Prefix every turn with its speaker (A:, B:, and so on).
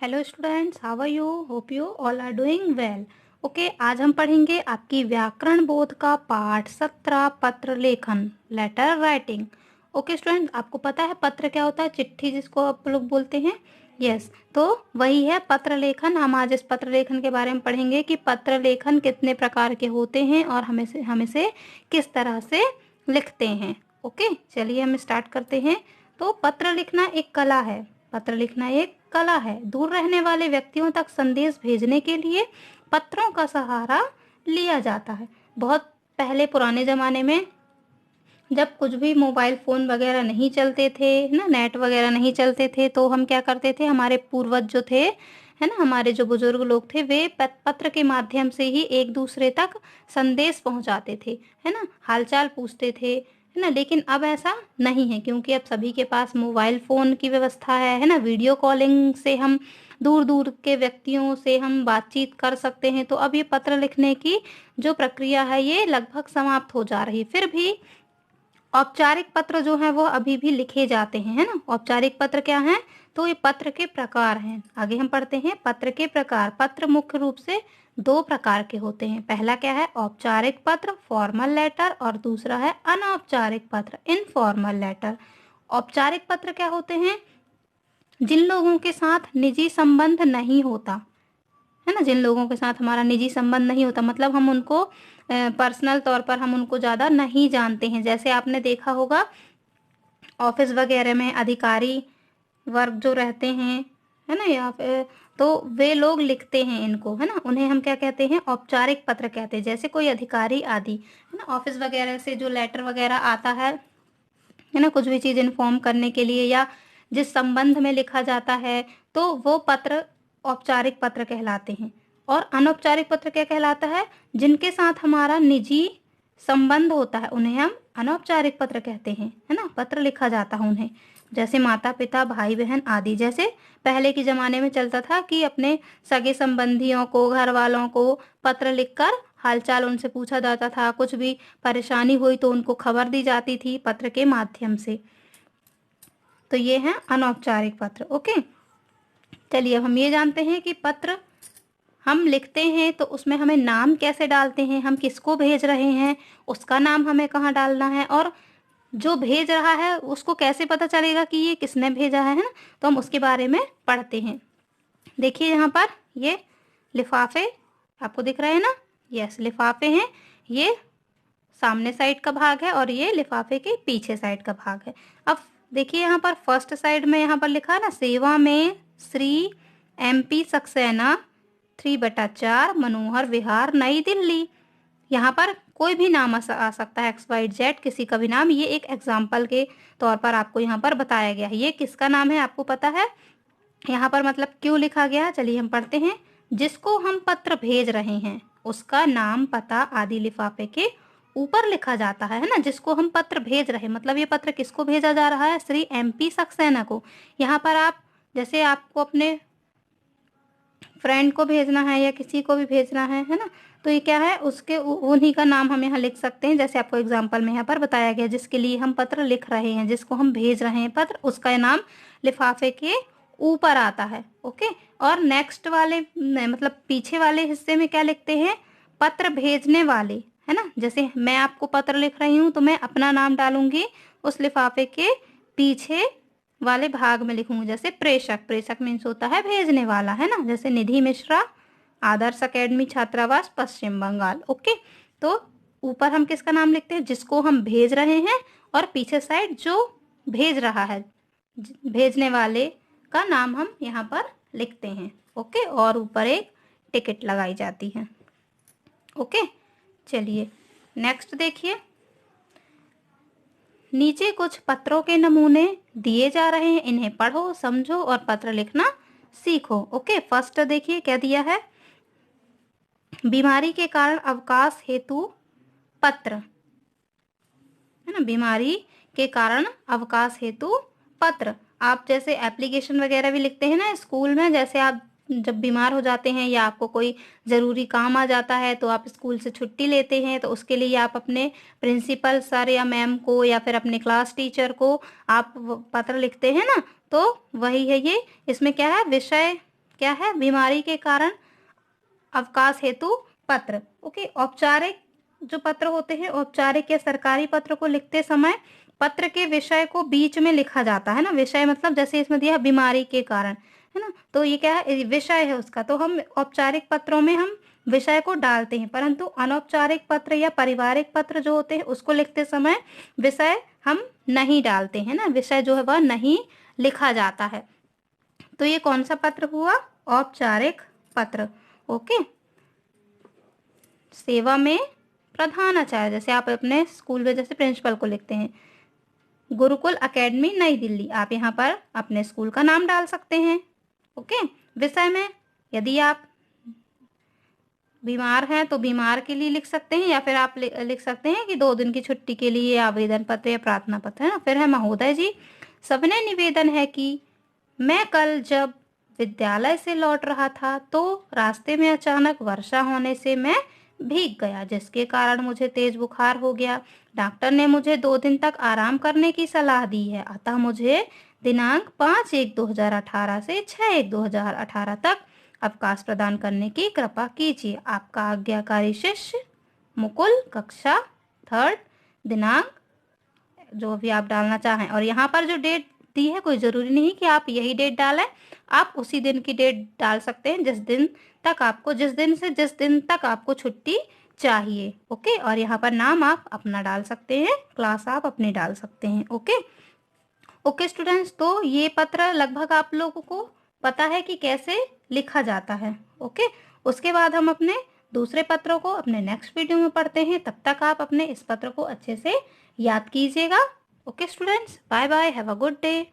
A: Hello students, how are you? Hope you all are doing well. Okay, आज हम पढ़ेंगे आपकी व्याकरण बोध का पाठ 17 पत्र लेखन, लेटर राइटिंग। ओके स्टूडेंट, आपको पता है पत्र क्या होता है? चिट्ठी जिसको आप लोग बोलते हैं। यस, तो वही है पत्र लेखन। हम आज इस पत्र लेखन के बारे में पढ़ेंगे कि पत्र लेखन कितने प्रकार के होते हैं और हमें से किस तरह से लिखते हैं। ओके, चलिए हम स्टार्ट करते हैं। तो पत्र लिखना एक कला है। पत्र लिखना एक कला है। दूर रहने वाले व्यक्तियों तक संदेश भेजने के लिए पत्रों का सहारा लिया जाता है। बहुत पहले पुराने ज़माने में जब कुछ भी मोबाइल फ़ोन वगैरह नहीं चलते थे, है ना, नेट वगैरह नहीं चलते थे, तो हम क्या करते थे, हमारे पूर्वज जो थे, है ना, हमारे जो बुजुर्ग लोग थे, वे पत्र के माध्यम से ही एक दूसरे तक संदेश पहुंचाते थे, है ना, हालचाल पूछते थे, है ना। लेकिन अब ऐसा नहीं है, क्योंकि अब सभी के पास मोबाइल फ़ोन की व्यवस्था है ना। वीडियो कॉलिंग से हम दूर दूर के व्यक्तियों से हम बातचीत कर सकते हैं। तो अब ये पत्र लिखने की जो प्रक्रिया है ये लगभग समाप्त हो जा रही है। फिर भी औपचारिक पत्र जो है वो अभी भी लिखे जाते हैं, है ना। औपचारिक पत्र क्या है? तो ये पत्र के प्रकार हैं। आगे हम पढ़ते हैं पत्र के प्रकार। पत्र मुख्य रूप से दो प्रकार के होते हैं। पहला क्या है? औपचारिक पत्र, फॉर्मल लेटर, और दूसरा है अनौपचारिक पत्र, इनफॉर्मल लेटर। औपचारिक पत्र क्या होते हैं? जिन लोगों के साथ निजी संबंध नहीं होता, है ना, जिन लोगों के साथ हमारा निजी संबंध नहीं होता, मतलब हम उनको पर्सनल तौर पर हम उनको ज़्यादा नहीं जानते हैं। जैसे आपने देखा होगा ऑफिस वगैरह में अधिकारी वर्ग जो रहते हैं, है ना, या फिर तो वे लोग लिखते हैं इनको, है ना, उन्हें हम क्या कहते हैं? औपचारिक पत्र कहते हैं। जैसे कोई अधिकारी आदि, है ना, ऑफिस वगैरह से जो लेटर वगैरह आता है ना, कुछ भी चीज़ इन्फॉर्म करने के लिए या जिस संबंध में लिखा जाता है, तो वो पत्र औपचारिक पत्र कहलाते हैं। और अनौपचारिक पत्र क्या कहलाता है? जिनके साथ हमारा निजी संबंध होता है उन्हें हम अनौपचारिक पत्र कहते हैं, है ना। पत्र लिखा जाता है उन्हें, जैसे माता पिता, भाई बहन आदि। जैसे पहले के ज़माने में चलता था कि अपने सगे संबंधियों को, घर वालों को पत्र लिखकर हालचाल उनसे पूछा जाता था। कुछ भी परेशानी हुई तो उनको खबर दी जाती थी पत्र के माध्यम से। तो ये है अनौपचारिक पत्र। ओके, चलिए अब हम ये जानते हैं कि पत्र हम लिखते हैं तो उसमें हमें नाम कैसे डालते हैं, हम किसको भेज रहे हैं, उसका नाम हमें कहाँ डालना है, और जो भेज रहा है उसको कैसे पता चलेगा कि ये किसने भेजा है ना। तो हम उसके बारे में पढ़ते हैं। देखिए यहाँ पर ये लिफाफे आपको दिख रहे हैं ना। यस, लिफाफे हैं। ये सामने साइड का भाग है और ये लिफाफे के पीछे साइड का भाग है। अब देखिए यहाँ पर फर्स्ट साइड में यहाँ पर लिखा है ना, सेवा में श्री MP सक्सेना 3/4 मनोहर विहार नई दिल्ली। यहाँ पर कोई भी नाम आ सकता है, XYZ, किसी का भी नाम। ये एक एग्जाम्पल के तौर पर आपको यहाँ पर बताया गया है। ये किसका नाम है आपको पता है? यहाँ पर मतलब क्यों लिखा गया? चलिए हम पढ़ते हैं। जिसको हम पत्र भेज रहे हैं उसका नाम, पता आदि लिफाफे के ऊपर लिखा जाता है ना। जिसको हम पत्र भेज रहे हैं, मतलब ये पत्र किसको भेजा जा रहा है? श्री MP सक्सेना को। यहाँ पर आप जैसे आपको अपने फ्रेंड को भेजना है या किसी को भी भेजना है ना, तो ये क्या है? उसके उन्हीं का नाम हम यहाँ लिख सकते हैं। जैसे आपको एग्जाम्पल में यहाँ पर बताया गया, जिसके लिए हम पत्र लिख रहे हैं, जिसको हम भेज रहे हैं पत्र, उसका नाम लिफाफे के ऊपर आता है। ओके, और नेक्स्ट वाले मतलब पीछे वाले हिस्से में क्या लिखते हैं? पत्र भेजने वाले, है ना। जैसे मैं आपको पत्र लिख रही हूँ तो मैं अपना नाम डालूंगी उस लिफाफे के पीछे वाले भाग में लिखूंगी। जैसे प्रेषक, प्रेषक मीन्स होता है भेजने वाला, है ना। जैसे निधि मिश्रा, आदर्श अकेडमी छात्रावास, पश्चिम बंगाल। ओके, तो ऊपर हम किसका नाम लिखते हैं? जिसको हम भेज रहे हैं, और पीछे साइड जो भेज रहा है, भेजने वाले का नाम हम यहाँ पर लिखते हैं। ओके, और ऊपर एक टिकट लगाई जाती है। ओके, चलिए नेक्स्ट देखिए। नीचे कुछ पत्रों के नमूने दिए जा रहे हैं, इन्हें पढ़ो, समझो और पत्र लिखना सीखो। ओके, फर्स्ट देखिए क्या दिया है। बीमारी के कारण अवकाश हेतु पत्र, है ना। बीमारी के कारण अवकाश हेतु पत्र। आप जैसे एप्लीकेशन वगैरह भी लिखते हैं ना स्कूल में, जैसे आप जब बीमार हो जाते हैं या आपको कोई ज़रूरी काम आ जाता है तो आप स्कूल से छुट्टी लेते हैं, तो उसके लिए आप अपने प्रिंसिपल सर या मैम को या फिर अपने क्लास टीचर को आप पत्र लिखते हैं ना। तो वही है ये। इसमें क्या है? विषय क्या है, बीमारी के कारण अवकाश हेतु पत्र। ओके, औपचारिक जो पत्र होते हैं, औपचारिक या सरकारी पत्र को लिखते समय पत्र के विषय को बीच में लिखा जाता है ना। विषय मतलब जैसे इसमें दिया है बीमारी के कारण, है ना, तो ये क्या है, विषय है उसका। तो हम औपचारिक पत्रों में हम विषय को डालते हैं, परंतु अनौपचारिक पत्र या पारिवारिक पत्र जो होते हैं उसको लिखते समय विषय हम नहीं डालते हैं ना, विषय जो है वह नहीं लिखा जाता है। तो ये कौन सा पत्र हुआ, औपचारिक पत्र। ओके, सेवा में प्रधानाचार्य, जैसे आप अपने स्कूल में जैसे प्रिंसिपल को लिखते हैं। गुरुकुल एकेडमी नई दिल्ली, आप यहाँ पर अपने स्कूल का नाम डाल सकते हैं। ओके, विषय में यदि आप बीमार हैं तो बीमार के लिए लिख सकते हैं, या फिर आप लिख सकते हैं कि 2 दिन की छुट्टी के लिए आवेदन पत्र या प्रार्थना पत्र, है ना। फिर है महोदय जी, सबने निवेदन है कि मैं कल जब विद्यालय से लौट रहा था तो रास्ते में अचानक वर्षा होने से मैं भीग गया, जिसके कारण मुझे तेज बुखार हो गया। डॉक्टर ने मुझे 2 दिन तक आराम करने की सलाह दी है, अतः मुझे दिनांक 5/1/2018 से 6/1/2018 तक अवकाश प्रदान करने की कृपा कीजिए। आपका आज्ञाकारी शिष्य मुकुल, कक्षा 3rd, दिनांक जो भी आप डालना चाहें। और यहाँ पर जो डेट दी है कोई ज़रूरी नहीं कि आप यही डेट डालें, आप उसी दिन की डेट डाल सकते हैं जिस दिन तक आपको छुट्टी चाहिए। ओके, और यहाँ पर नाम आप अपना डाल सकते हैं, क्लास आप अपनी डाल सकते हैं। ओके ओके स्टूडेंट्स, तो ये पत्र लगभग आप लोगों को पता है कि कैसे लिखा जाता है। ओके, उसके बाद हम अपने दूसरे पत्रों को अपने नेक्स्ट वीडियो में पढ़ते हैं। तब तक आप अपने इस पत्र को अच्छे से याद कीजिएगा। Okay students, bye bye, have a good day.